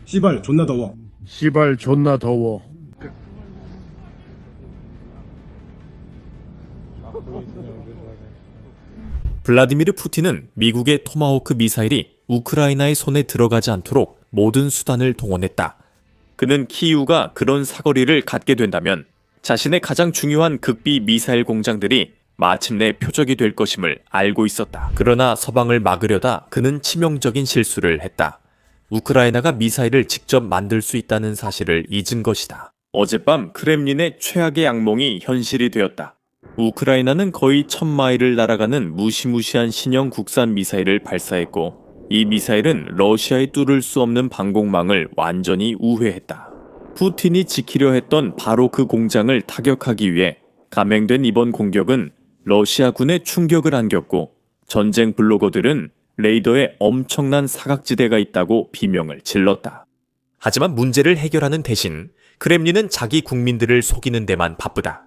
씨발 존나 더워. 시발 존나 더워. 블라디미르 푸틴은 미국의 토마호크 미사일이 우크라이나의 손에 들어가지 않도록 모든 수단을 동원했다. 그는 키이우가 그런 사거리를 갖게 된다면 자신의 가장 중요한 극비 미사일 공장들이 마침내 표적이 될 것임을 알고 있었다. 그러나 서방을 막으려다 그는 치명적인 실수를 했다. 우크라이나가 미사일을 직접 만들 수 있다는 사실을 잊은 것이다. 어젯밤 크렘린의 최악의 악몽이 현실이 되었다. 우크라이나는 거의 1000마일을 날아가는 무시무시한 신형 국산 미사일을 발사했고 이 미사일은 러시아의 뚫을 수 없는 방공망을 완전히 우회했다. 푸틴이 지키려 했던 바로 그 공장을 타격하기 위해 감행된 이번 공격은 러시아군에 충격을 안겼고 전쟁 블로거들은 레이더에 엄청난 사각지대가 있다고 비명을 질렀다. 하지만 문제를 해결하는 대신 크렘린은 자기 국민들을 속이는 데만 바쁘다.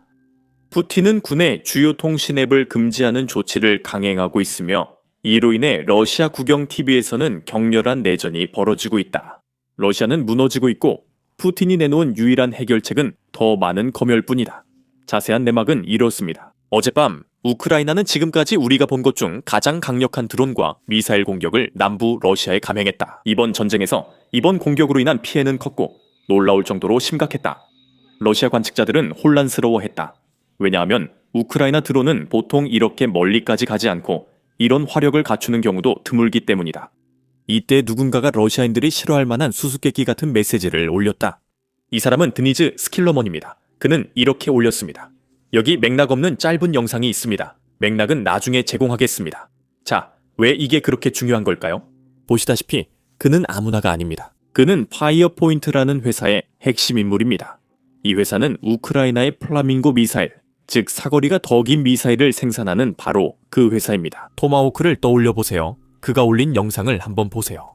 푸틴은 군의 주요 통신 앱을 금지하는 조치를 강행하고 있으며 이로 인해 러시아 국영 TV에서는 격렬한 내전이 벌어지고 있다. 러시아는 무너지고 있고 푸틴이 내놓은 유일한 해결책은 더 많은 검열뿐이다. 자세한 내막은 이렇습니다. 어젯밤 우크라이나는 지금까지 우리가 본 것 중 가장 강력한 드론과 미사일 공격을 남부 러시아에 감행했다. 이번 전쟁에서 이번 공격으로 인한 피해는 컸고 놀라울 정도로 심각했다. 러시아 관측자들은 혼란스러워했다. 왜냐하면 우크라이나 드론은 보통 이렇게 멀리까지 가지 않고 이런 화력을 갖추는 경우도 드물기 때문이다. 이때 누군가가 러시아인들이 싫어할 만한 수수께끼 같은 메시지를 올렸다. 이 사람은 드니즈 스킬러먼입니다. 그는 이렇게 올렸습니다. 여기 맥락 없는 짧은 영상이 있습니다. 맥락은 나중에 제공하겠습니다. 자, 왜 이게 그렇게 중요한 걸까요? 보시다시피 그는 아무나가 아닙니다. 그는 파이어포인트라는 회사의 핵심 인물입니다. 이 회사는 우크라이나의 플라밍고 미사일, 즉 사거리가 더 긴 미사일을 생산하는 바로 그 회사입니다. 토마호크를 떠올려 보세요. 그가 올린 영상을 한번 보세요.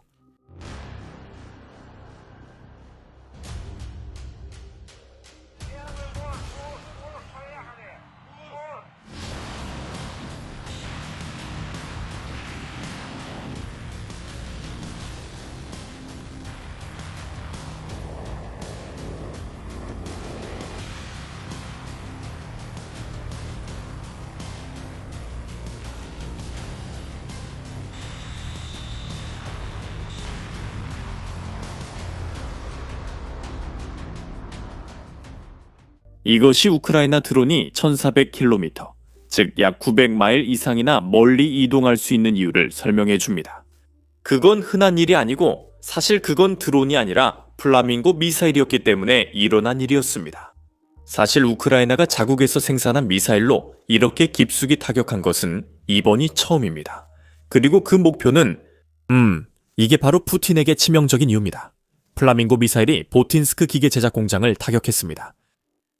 이것이 우크라이나 드론이 1400km, 즉 약 900마일 이상이나 멀리 이동할 수 있는 이유를 설명해 줍니다. 그건 흔한 일이 아니고 사실 그건 드론이 아니라 플라밍고 미사일이었기 때문에 일어난 일이었습니다. 사실 우크라이나가 자국에서 생산한 미사일로 이렇게 깊숙이 타격한 것은 이번이 처음입니다. 그리고 그 목표는 이게 바로 푸틴에게 치명적인 이유입니다. 플라밍고 미사일이 보틴스크 기계 제작 공장을 타격했습니다.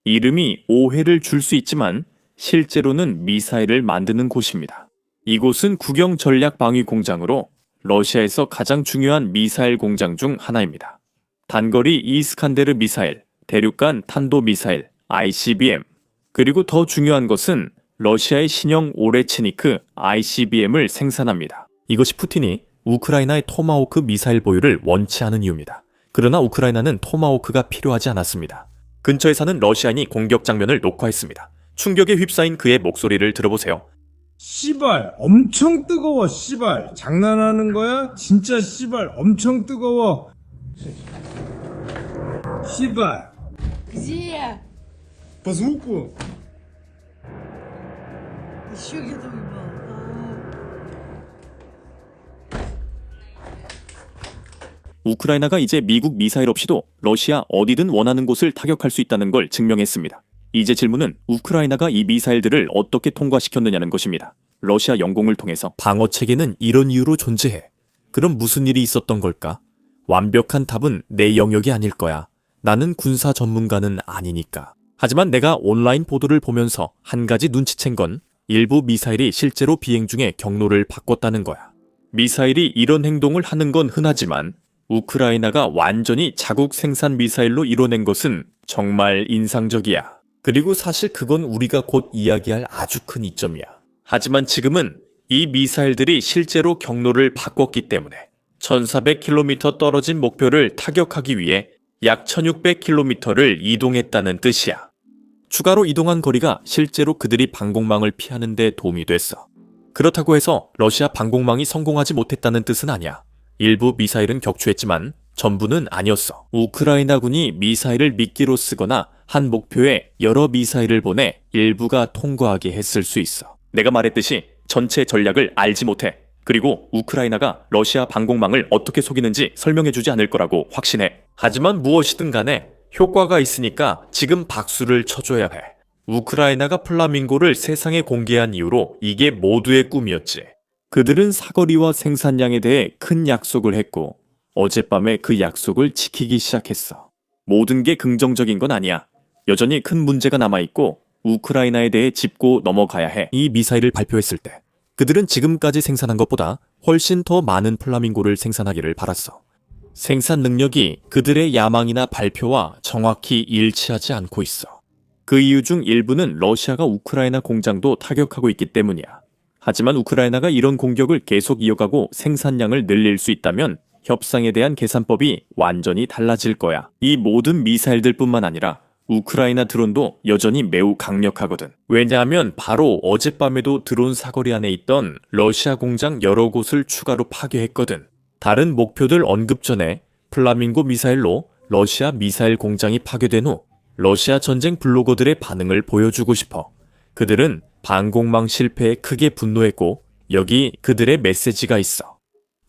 이름이 오해를 줄 수 있지만 실제로는 미사일을 만드는 곳입니다. 이곳은 국영 전략 방위 공장으로 러시아에서 가장 중요한 미사일 공장 중 하나입니다. 단거리 이스칸데르 미사일, 대륙간 탄도 미사일, ICBM, 그리고 더 중요한 것은 러시아의 신형 오레치니크 ICBM을 생산합니다. 이것이 푸틴이 우크라이나의 토마호크 미사일 보유를 원치 않은 이유입니다. 그러나 우크라이나는 토마호크가 필요하지 않았습니다. 근처에 사는 러시아인이 공격 장면을 녹화했습니다. 충격에 휩싸인 그의 목소리를 들어보세요. 씨발 엄청 뜨거워. 씨발 장난하는 거야? 진짜 씨발 엄청 뜨거워. 씨발 Где? по звуку. Еще где-то выпал. 우크라이나가 이제 미국 미사일 없이도 러시아 어디든 원하는 곳을 타격할 수 있다는 걸 증명했습니다. 이제 질문은 우크라이나가 이 미사일들을 어떻게 통과시켰느냐는 것입니다. 러시아 영공을 통해서. 방어체계는 이런 이유로 존재해. 그럼 무슨 일이 있었던 걸까? 완벽한 답은 내 영역이 아닐 거야. 나는 군사 전문가는 아니니까. 하지만 내가 온라인 보도를 보면서 한 가지 눈치챈 건 일부 미사일이 실제로 비행 중에 경로를 바꿨다는 거야. 미사일이 이런 행동을 하는 건 흔하지만 우크라이나가 완전히 자국 생산 미사일로 이뤄낸 것은 정말 인상적이야. 그리고 사실 그건 우리가 곧 이야기할 아주 큰 이점이야. 하지만 지금은 이 미사일들이 실제로 경로를 바꿨기 때문에 1400km 떨어진 목표를 타격하기 위해 약 1600km를 이동했다는 뜻이야. 추가로 이동한 거리가 실제로 그들이 방공망을 피하는 데 도움이 됐어. 그렇다고 해서 러시아 방공망이 성공하지 못했다는 뜻은 아니야. 일부 미사일은 격추했지만 전부는 아니었어. 우크라이나군이 미사일을 미끼로 쓰거나 한 목표에 여러 미사일을 보내 일부가 통과하게 했을 수 있어. 내가 말했듯이 전체 전략을 알지 못해. 그리고 우크라이나가 러시아 방공망을 어떻게 속이는지 설명해주지 않을 거라고 확신해. 하지만 무엇이든 간에 효과가 있으니까 지금 박수를 쳐줘야 해. 우크라이나가 플라밍고를 세상에 공개한 이후로 이게 모두의 꿈이었지. 그들은 사거리와 생산량에 대해 큰 약속을 했고 어젯밤에 그 약속을 지키기 시작했어. 모든 게 긍정적인 건 아니야. 여전히 큰 문제가 남아있고 우크라이나에 대해 짚고 넘어가야 해. 이 미사일을 발표했을 때 그들은 지금까지 생산한 것보다 훨씬 더 많은 플라밍고를 생산하기를 바랐어. 생산 능력이 그들의 야망이나 발표와 정확히 일치하지 않고 있어. 그 이유 중 일부는 러시아가 우크라이나 공장도 타격하고 있기 때문이야. 하지만 우크라이나가 이런 공격을 계속 이어가고 생산량을 늘릴 수 있다면 협상에 대한 계산법이 완전히 달라질 거야. 이 모든 미사일들 뿐만 아니라 우크라이나 드론도 여전히 매우 강력하거든. 왜냐하면 바로 어젯밤에도 드론 사거리 안에 있던 러시아 공장 여러 곳을 추가로 파괴했거든. 다른 목표들 언급 전에 플라밍고 미사일로 러시아 미사일 공장이 파괴된 후 러시아 전쟁 블로거들의 반응을 보여주고 싶어. 그들은 방공망 실패에 크게 분노했고 여기 그들의 메시지가 있어.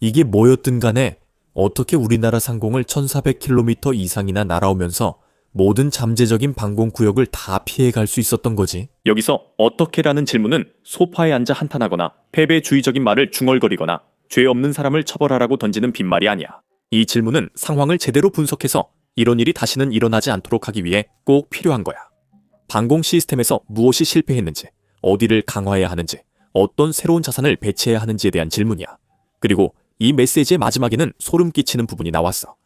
이게 뭐였든 간에 어떻게 우리나라 상공을 1400km 이상이나 날아오면서 모든 잠재적인 방공구역을 다 피해갈 수 있었던 거지? 여기서 어떻게라는 질문은 소파에 앉아 한탄하거나 패배주의적인 말을 중얼거리거나 죄 없는 사람을 처벌하라고 던지는 빈말이 아니야. 이 질문은 상황을 제대로 분석해서 이런 일이 다시는 일어나지 않도록 하기 위해 꼭 필요한 거야. 방공 시스템에서 무엇이 실패했는지, 어디를 강화해야 하는지, 어떤 새로운 자산을 배치해야 하는지에 대한 질문이야. 그리고 이 메시지의 마지막에는 소름 끼치는 부분이 나왔어.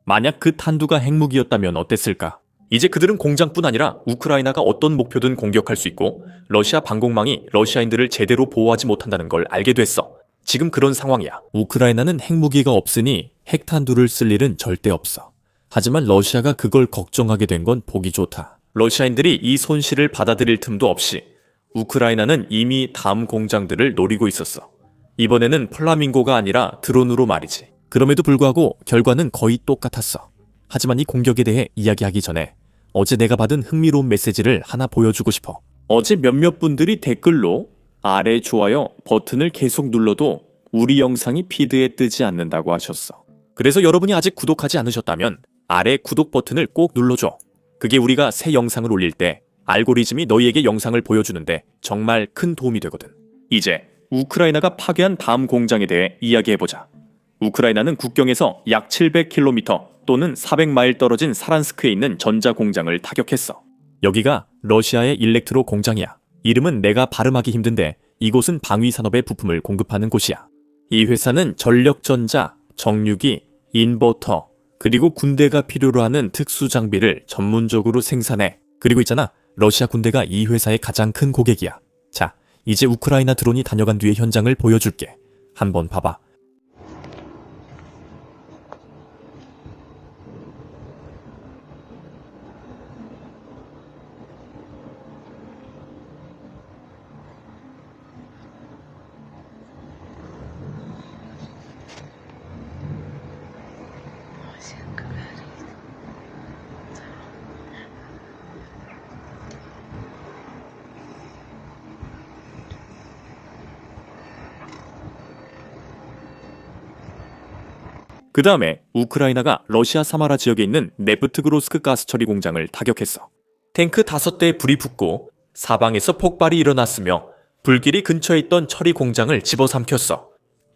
만약 그 탄두가 핵무기였다면 어땠을까? 이제 그들은 공장뿐 아니라 우크라이나가 어떤 목표든 공격할 수 있고 러시아 방공망이 러시아인들을 제대로 보호하지 못한다는 걸 알게 됐어. 지금 그런 상황이야. 우크라이나는 핵무기가 없으니 핵탄두를 쓸 일은 절대 없어. 하지만 러시아가 그걸 걱정하게 된 건 보기 좋다. 러시아인들이 이 손실을 받아들일 틈도 없이 우크라이나는 이미 다음 공장들을 노리고 있었어. 이번에는 플라밍고가 아니라 드론으로 말이지. 그럼에도 불구하고 결과는 거의 똑같았어. 하지만 이 공격에 대해 이야기하기 전에 어제 내가 받은 흥미로운 메시지를 하나 보여주고 싶어. 어제 몇몇 분들이 댓글로 아래 좋아요 버튼을 계속 눌러도 우리 영상이 피드에 뜨지 않는다고 하셨어. 그래서 여러분이 아직 구독하지 않으셨다면 아래 구독 버튼을 꼭 눌러줘. 그게 우리가 새 영상을 올릴 때 알고리즘이 너희에게 영상을 보여주는데 정말 큰 도움이 되거든. 이제 우크라이나가 파괴한 다음 공장에 대해 이야기해보자. 우크라이나는 국경에서 약 700km 또는 400마일 떨어진 사란스크에 있는 전자공장을 타격했어. 여기가 러시아의 일렉트로 공장이야. 이름은 내가 발음하기 힘든데 이곳은 방위산업의 부품을 공급하는 곳이야. 이 회사는 전력전자, 정유기, 인버터, 그리고 군대가 필요로 하는 특수 장비를 전문적으로 생산해. 그리고 있잖아, 러시아 군대가 이 회사의 가장 큰 고객이야. 자, 이제 우크라이나 드론이 다녀간 뒤의 현장을 보여줄게. 한번 봐봐. 그 다음에 우크라이나가 러시아 사마라 지역에 있는 네프트그로스크 가스처리 공장을 타격했어. 탱크 5대에 불이 붙고 사방에서 폭발이 일어났으며 불길이 근처에 있던 처리 공장을 집어삼켰어.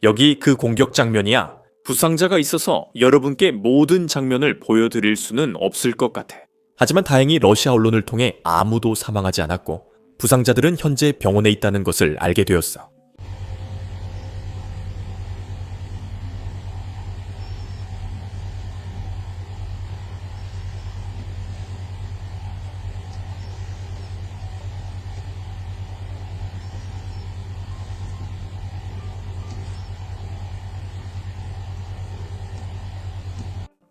여기 그 공격 장면이야. 부상자가 있어서 여러분께 모든 장면을 보여드릴 수는 없을 것 같아. 하지만 다행히 러시아 언론을 통해 아무도 사망하지 않았고 부상자들은 현재 병원에 있다는 것을 알게 되었어.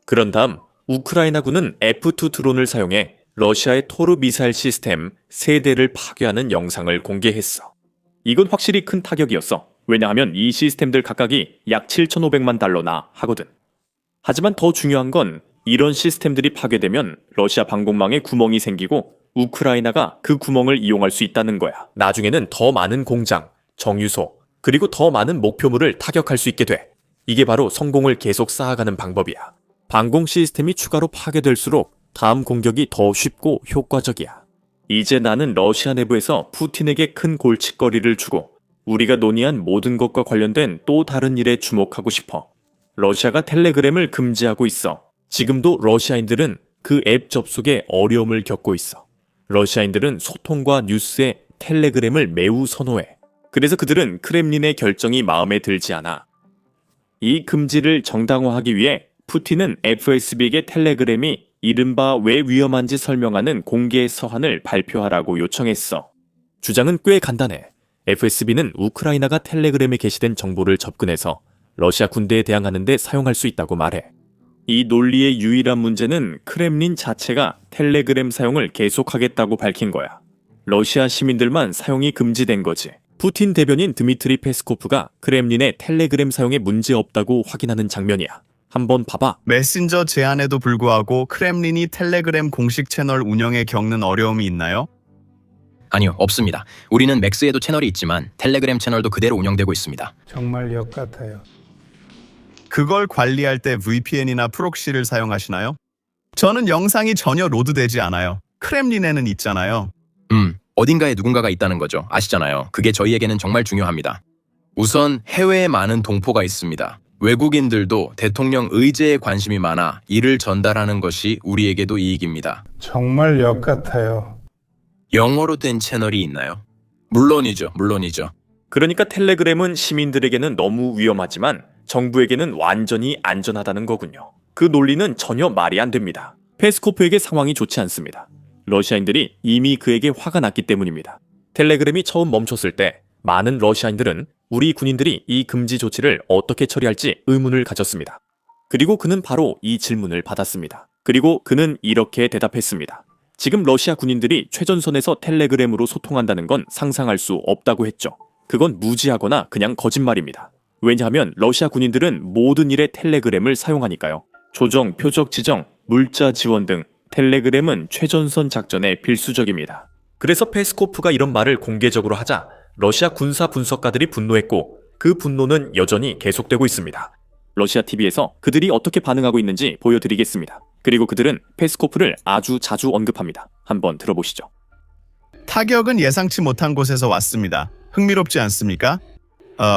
그런 다음 우크라이나군은 F2 드론을 사용해 러시아의 토르 미사일 시스템 3대를 파괴하는 영상을 공개했어. 이건 확실히 큰 타격이었어. 왜냐하면 이 시스템들 각각이 약 7,500만 달러나 하거든. 하지만 더 중요한 건 이런 시스템들이 파괴되면 러시아 방공망에 구멍이 생기고 우크라이나가 그 구멍을 이용할 수 있다는 거야. 나중에는 더 많은 공장, 정유소, 그리고 더 많은 목표물을 타격할 수 있게 돼. 이게 바로 성공을 계속 쌓아가는 방법이야. 방공 시스템이 추가로 파괴될수록 다음 공격이 더 쉽고 효과적이야. 이제 나는 러시아 내부에서 푸틴에게 큰 골칫거리를 주고 우리가 논의한 모든 것과 관련된 또 다른 일에 주목하고 싶어. 러시아가 텔레그램을 금지하고 있어. 지금도 러시아인들은 그 앱 접속에 어려움을 겪고 있어. 러시아인들은 소통과 뉴스에 텔레그램을 매우 선호해. 그래서 그들은 크렘린의 결정이 마음에 들지 않아. 이 금지를 정당화하기 위해 푸틴은 FSB에게 텔레그램이 이른바 왜 위험한지 설명하는 공개 서한을 발표하라고 요청했어. 주장은 꽤 간단해. FSB는 우크라이나가 텔레그램에 게시된 정보를 접근해서 러시아 군대에 대항하는 데 사용할 수 있다고 말해. 이 논리의 유일한 문제는 크렘린 자체가 텔레그램 사용을 계속하겠다고 밝힌 거야. 러시아 시민들만 사용이 금지된 거지. 푸틴 대변인 드미트리 페스코프가 크렘린의 텔레그램 사용에 문제 없다고 확인하는 장면이야. 한번 봐봐. 메신저 제한에도 불구하고 크렘린이 텔레그램 공식 채널 운영에 겪는 어려움이 있나요? 아니요, 없습니다. 우리는 맥스에도 채널이 있지만 텔레그램 채널도 그대로 운영되고 있습니다. 정말 역 같아요. 그걸 관리할 때 VPN이나 프록시를 사용하시나요? 저는 영상이 전혀 로드되지 않아요. 크렘린에는 있잖아요. 어딘가에 누군가가 있다는 거죠. 아시잖아요. 그게 저희에게는 정말 중요합니다. 우선 해외에 많은 동포가 있습니다. 외국인들도 대통령 의제에 관심이 많아 이를 전달하는 것이 우리에게도 이익입니다. 정말 역 같아요. 영어로 된 채널이 있나요? 물론이죠. 그러니까 텔레그램은 시민들에게는 너무 위험하지만 정부에게는 완전히 안전하다는 거군요. 그 논리는 전혀 말이 안 됩니다. 페스코프에게 상황이 좋지 않습니다. 러시아인들이 이미 그에게 화가 났기 때문입니다. 텔레그램이 처음 멈췄을 때 많은 러시아인들은 우리 군인들이 이 금지 조치를 어떻게 처리할지 의문을 가졌습니다. 그리고 그는 바로 이 질문을 받았습니다. 그리고 그는 이렇게 대답했습니다. 지금 러시아 군인들이 최전선에서 텔레그램으로 소통한다는 건 상상할 수 없다고 했죠. 그건 무지하거나 그냥 거짓말입니다. 왜냐하면 러시아 군인들은 모든 일에 텔레그램을 사용하니까요. 조정, 표적 지정, 물자 지원 등 텔레그램은 최전선 작전에 필수적입니다. 그래서 페스코프가 이런 말을 공개적으로 하자 러시아 군사 분석가들이 분노했고 그 분노는 여전히 계속되고 있습니다. 러시아 TV에서 그들이 어떻게 반응하고 있는지 보여드리겠습니다. 그리고 그들은 페스코프를 아주 자주 언급합니다. 한번 들어보시죠. 타격은 예상치 못한 곳에서 왔습니다. 흥미롭지 않습니까?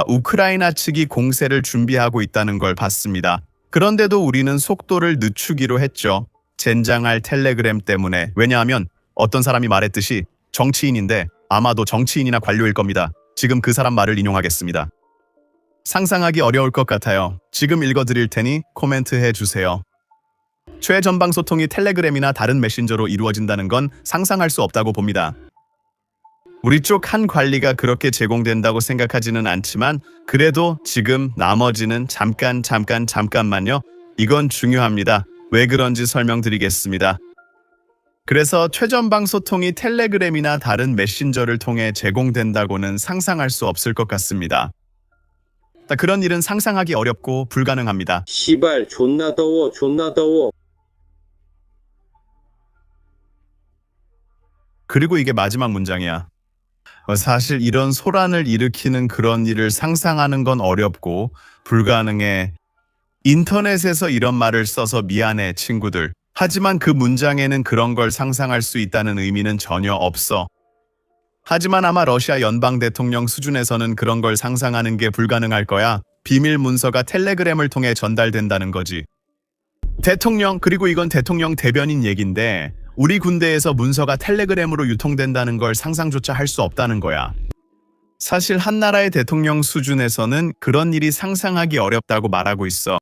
우크라이나 측이 공세를 준비하고 있다는 걸 봤습니다. 그런데도 우리는 속도를 늦추기로 했죠. 젠장할 텔레그램 때문에. 왜냐하면 어떤 사람이 말했듯이 정치인인데 아마도 정치인이나 관료일 겁니다. 지금 그 사람 말을 인용하겠습니다. 상상하기 어려울 것 같아요. 지금 읽어드릴 테니 코멘트해 주세요. 최전방 소통이 텔레그램이나 다른 메신저로 이루어진다는 건 상상할 수 없다고 봅니다. 우리 쪽 한 관리가 그렇게 제공된다고 생각하지는 않지만 그래도 지금 나머지는 잠깐만요. 이건 중요합니다. 왜 그런지 설명드리겠습니다. 그래서 최전방 소통이 텔레그램이나 다른 메신저를 통해 제공된다고는 상상할 수 없을 것 같습니다. 그런 일은 상상하기 어렵고 불가능합니다. 시발 존나 더워. 그리고 이게 마지막 문장이야. 사실 이런 소란을 일으키는 그런 일을 상상하는 건 어렵고 불가능해. 인터넷에서 이런 말을 써서 미안해, 친구들. 하지만 그 문장에는 그런 걸 상상할 수 있다는 의미는 전혀 없어. 하지만 아마 러시아 연방 대통령 수준에서는 그런 걸 상상하는 게 불가능할 거야. 비밀 문서가 텔레그램을 통해 전달된다는 거지. 대통령, 그리고 이건 대통령 대변인 얘긴데 우리 군대에서 문서가 텔레그램으로 유통된다는 걸 상상조차 할 수 없다는 거야. 사실 한 나라의 대통령 수준에서는 그런 일이 상상하기 어렵다고 말하고 있어.